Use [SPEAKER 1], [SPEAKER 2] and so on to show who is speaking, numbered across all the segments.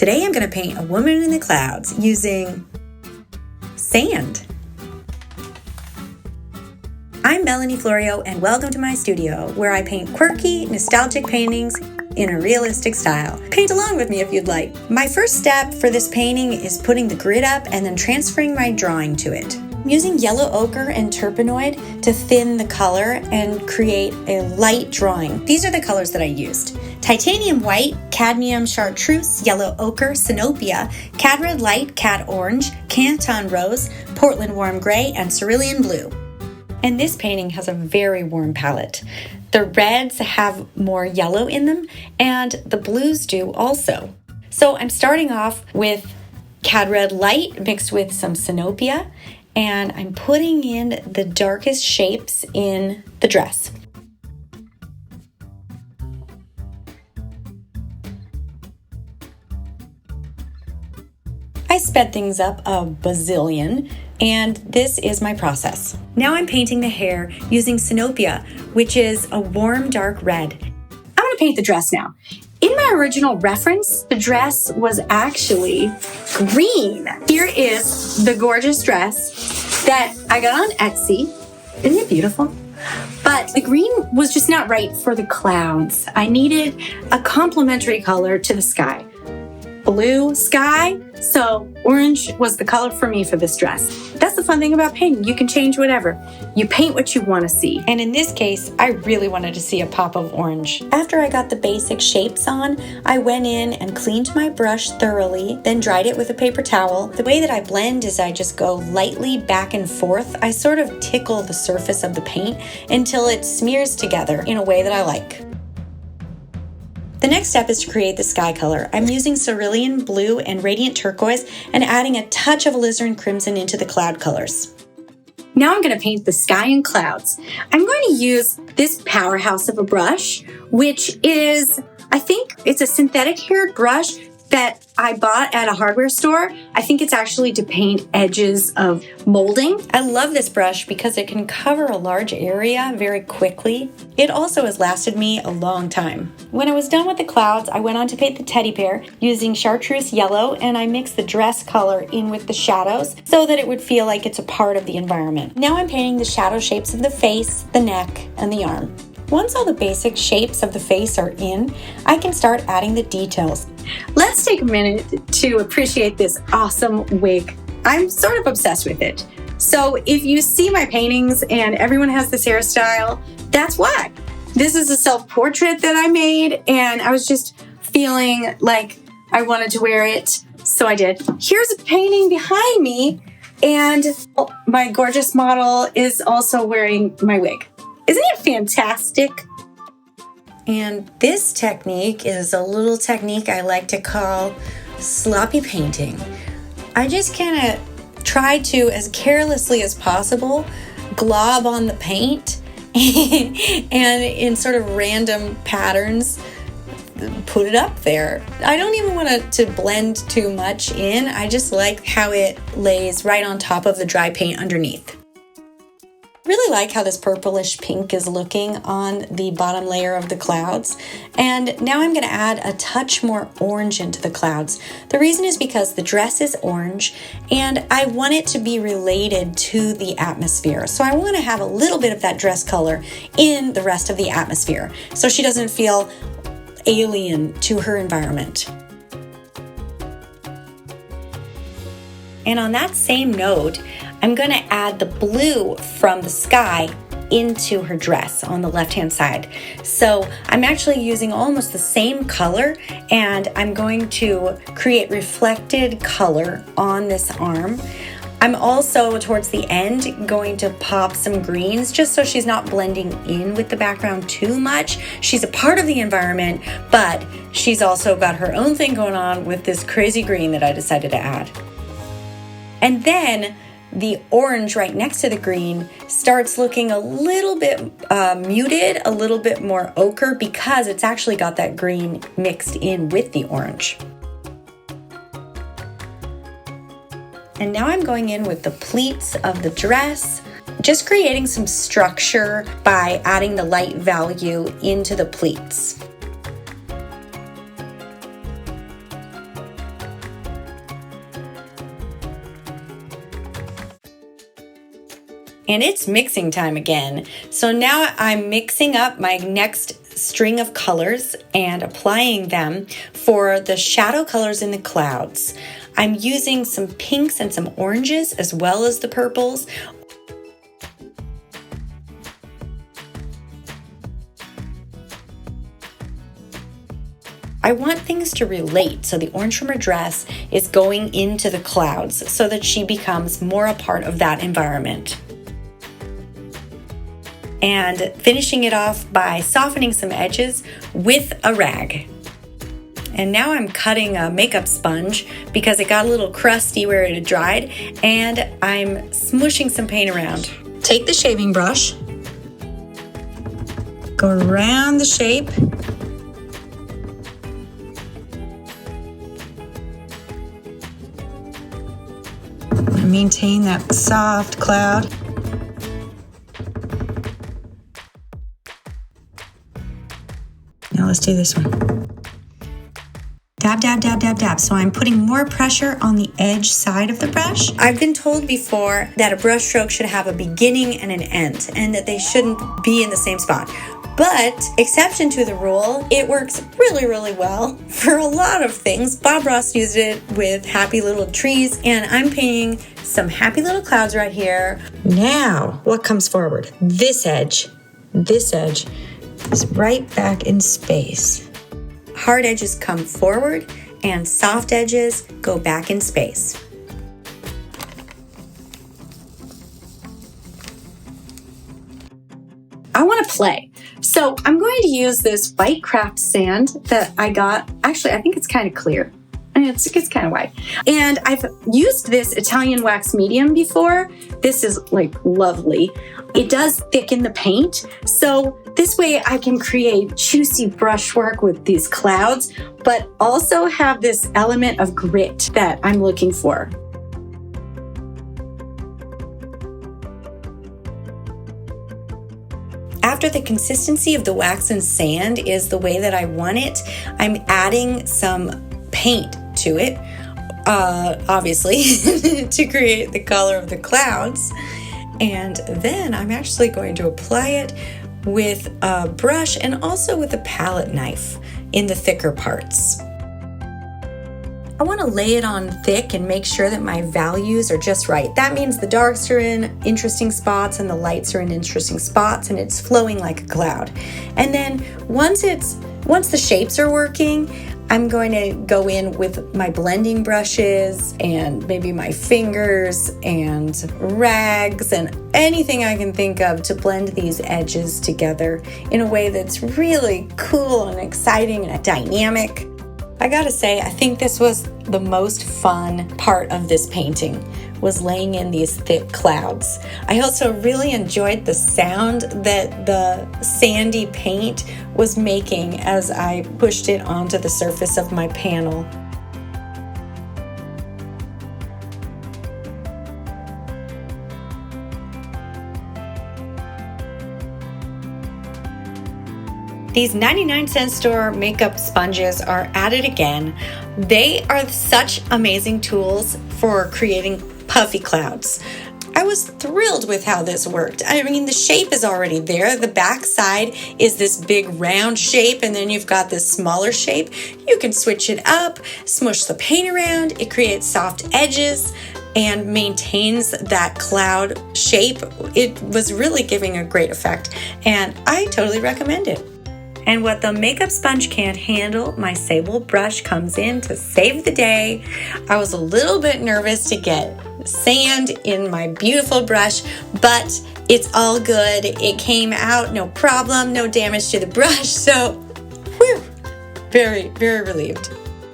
[SPEAKER 1] Today I'm going to paint a woman in the clouds using sand. I'm Melanie Florio and welcome to my studio where I paint quirky, nostalgic paintings in a realistic style. Paint along with me if you'd like. My first step for this painting is putting the grid up and then transferring my drawing to it. I'm using yellow ochre and turpenoid to thin the color and create a light drawing. These are the colors that I used: titanium white, cadmium chartreuse, yellow ochre, sinopia, cad red light, cad orange, canton rose, Portland warm gray, and cerulean blue. And this painting has a very warm palette. The reds have more yellow in them, and the blues do also. So I'm starting off with cad red light mixed with some sinopia, and I'm putting in the darkest shapes in the dress. I sped things up a bazillion, and this is my process. Now I'm painting the hair using sinopia, which is a warm dark red. I'm going to paint the dress now. In my original reference, the dress was actually green. Here is the gorgeous dress that I got on Etsy. Isn't it beautiful? But the green was just not right for the clouds. I needed a complementary color to the sky. Blue sky, so orange was the color for me for this dress. That's the fun thing about painting. You can change whatever. You paint what you want to see. And in this case, I really wanted to see a pop of orange. After I got the basic shapes on, I went in and cleaned my brush thoroughly, then dried it with a paper towel. The way that I blend is I just go lightly back and forth. I sort of tickle the surface of the paint until it smears together in a way that I like. The next step is to create the sky color. I'm using cerulean blue and radiant turquoise and adding a touch of alizarin crimson into the cloud colors. Now I'm going to paint the sky and clouds. I'm going to use this powerhouse of a brush, which is, I think it's a synthetic haired brush that I bought at a hardware store. I think it's actually to paint edges of molding. I love this brush because it can cover a large area very quickly. It also has lasted me a long time. When I was done with the clouds, I went on to paint the teddy bear using chartreuse yellow, and I mixed the dress color in with the shadows so that it would feel like it's a part of the environment. Now I'm painting the shadow shapes of the face, the neck, and the arm. Once all the basic shapes of the face are in, I can start adding the details. Let's take a minute to appreciate this awesome wig. I'm sort of obsessed with it. So if you see my paintings and everyone has this hairstyle, that's why. This is a self-portrait that I made, and I was just feeling like I wanted to wear it, so I did. Here's a painting behind me, and my gorgeous model is also wearing my wig. Isn't it fantastic? And this technique is a little technique I like to call sloppy painting. I just kind of try to, as carelessly as possible, glob on the paint and in sort of random patterns, put it up there. I don't even want it to blend too much in. I just like how it lays right on top of the dry paint underneath. Really like how this purplish pink is looking on the bottom layer of the clouds. And now I'm going to add a touch more orange into the clouds. The reason is because the dress is orange and I want it to be related to the atmosphere. So I want to have a little bit of that dress color in the rest of the atmosphere so she doesn't feel alien to her environment. And on that same note, I'm going to add the blue from the sky into her dress on the left-hand side. So I'm actually using almost the same color, and I'm going to create reflected color on this arm. I'm also, towards the end, going to pop some greens just so she's not blending in with the background too much. She's a part of the environment, but she's also got her own thing going on with this crazy green that I decided to add. And then the orange right next to the green starts looking a little bit muted, a little bit more ochre, because it's actually got that green mixed in with the orange. And now I'm going in with the pleats of the dress, just creating some structure by adding the light value into the pleats. And it's mixing time again. So now I'm mixing up my next string of colors and applying them for the shadow colors in the clouds. I'm using some pinks and some oranges as well as the purples. I want things to relate, so the orange from her dress is going into the clouds so that she becomes more a part of that environment. And finishing it off by softening some edges with a rag. And now I'm cutting a makeup sponge because it got a little crusty where it had dried, and I'm smushing some paint around. Take the shaving brush, go around the shape, maintain that soft cloud. Now let's do this one. Dab, dab, dab, dab, dab. So I'm putting more pressure on the edge side of the brush. I've been told before that a brush stroke should have a beginning and an end, and that they shouldn't be in the same spot. But, exception to the rule, it works really, really well for a lot of things. Bob Ross used it with happy little trees, and I'm painting some happy little clouds right here. Now, what comes forward? This edge is right back in space. Hard edges come forward, and soft edges go back in space. I want to play. So I'm going to use this white craft sand that I got. Actually, I think it's kind of clear. I mean, it's kind of white. And I've used this Italian wax medium before. This is like lovely. It does thicken the paint. So this way I can create juicy brushwork with these clouds, but also have this element of grit that I'm looking for. After the consistency of the wax and sand is the way that I want it, I'm adding some paint to it, obviously, to create the color of the clouds. And then I'm actually going to apply it with a brush and also with a palette knife in the thicker parts. I want to lay it on thick and make sure that my values are just right. That means the darks are in interesting spots and the lights are in interesting spots, and it's flowing like a cloud. And then once the shapes are working, I'm going to go in with my blending brushes and maybe my fingers and rags and anything I can think of to blend these edges together in a way that's really cool and exciting and dynamic. I gotta say, I think this was the most fun part of this painting, was laying in these thick clouds. I also really enjoyed the sound that the sandy paint was making as I pushed it onto the surface of my panel. These 99-cent store makeup sponges are at it again. They are such amazing tools for creating puffy clouds. I was thrilled with how this worked. I mean, the shape is already there. The back side is this big round shape, and then you've got this smaller shape. You can switch it up, smush the paint around. It creates soft edges and maintains that cloud shape. It was really giving a great effect, and I totally recommend it. And what the makeup sponge can't handle, my sable brush comes in to save the day. I was a little bit nervous to get sand in my beautiful brush, but it's all good. It came out, no problem, no damage to the brush, so whew, very, very relieved.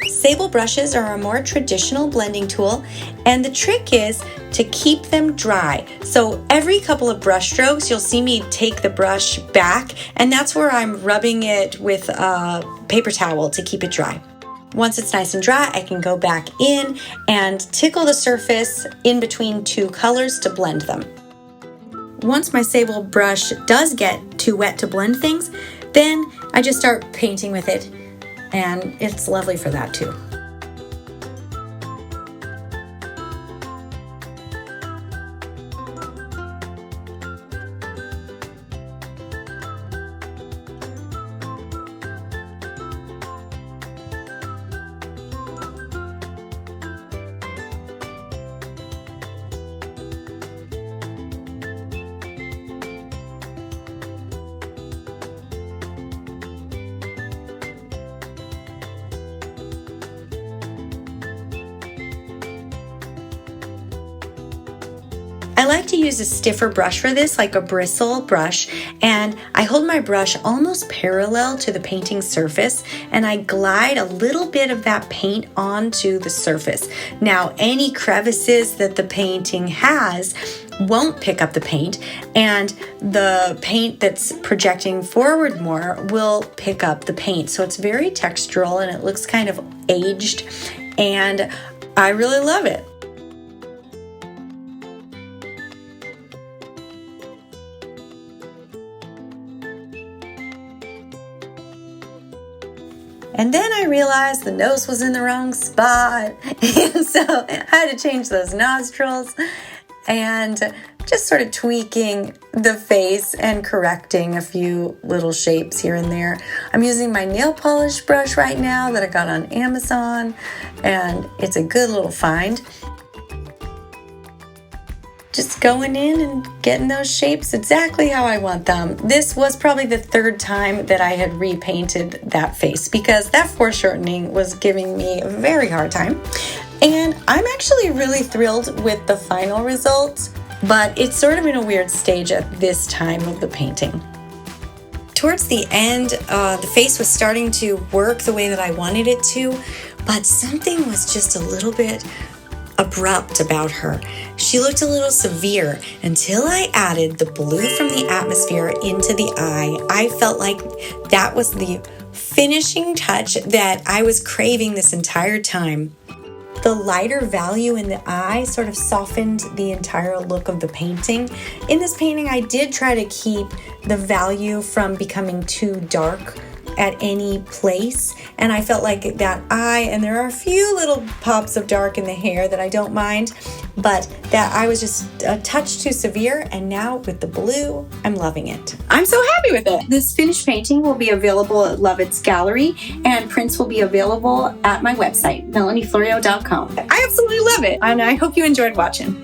[SPEAKER 1] Sable brushes are a more traditional blending tool, and the trick is to keep them dry. So every couple of brush strokes, you'll see me take the brush back, and that's where I'm rubbing it with a paper towel to keep it dry. Once it's nice and dry, I can go back in and tickle the surface in between two colors to blend them. Once my sable brush does get too wet to blend things, then I just start painting with it, and it's lovely for that too. I like to use a stiffer brush for this, like a bristle brush, and I hold my brush almost parallel to the painting surface, and I glide a little bit of that paint onto the surface. Now, any crevices that the painting has won't pick up the paint, and the paint that's projecting forward more will pick up the paint. So it's very textural and it looks kind of aged, and I really love it. And then I realized the nose was in the wrong spot, and so I had to change those nostrils and just sort of tweaking the face and correcting a few little shapes here and there. I'm using my nail polish brush right now that I got on Amazon, and it's a good little find. Just going in and getting those shapes exactly how I want them. This was probably the third time that I had repainted that face because that foreshortening was giving me a very hard time. And I'm actually really thrilled with the final result, but it's sort of in a weird stage at this time of the painting. Towards the end, the face was starting to work the way that I wanted it to, but something was just a little bit abrupt about her. She looked a little severe until I added the blue from the atmosphere into the eye. I felt like that was the finishing touch that I was craving this entire time. The lighter value in the eye sort of softened the entire look of the painting. In this painting, I did try to keep the value from becoming too dark at any place, and I felt like that eye, and there are a few little pops of dark in the hair that I don't mind, but that eye was just a touch too severe, and now with the blue, I'm loving it. I'm so happy with it. This finished painting will be available at Lovett's Gallery, and prints will be available at my website, melanieflorio.com. I absolutely love it, and I hope you enjoyed watching.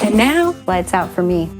[SPEAKER 1] And now, lights out for me.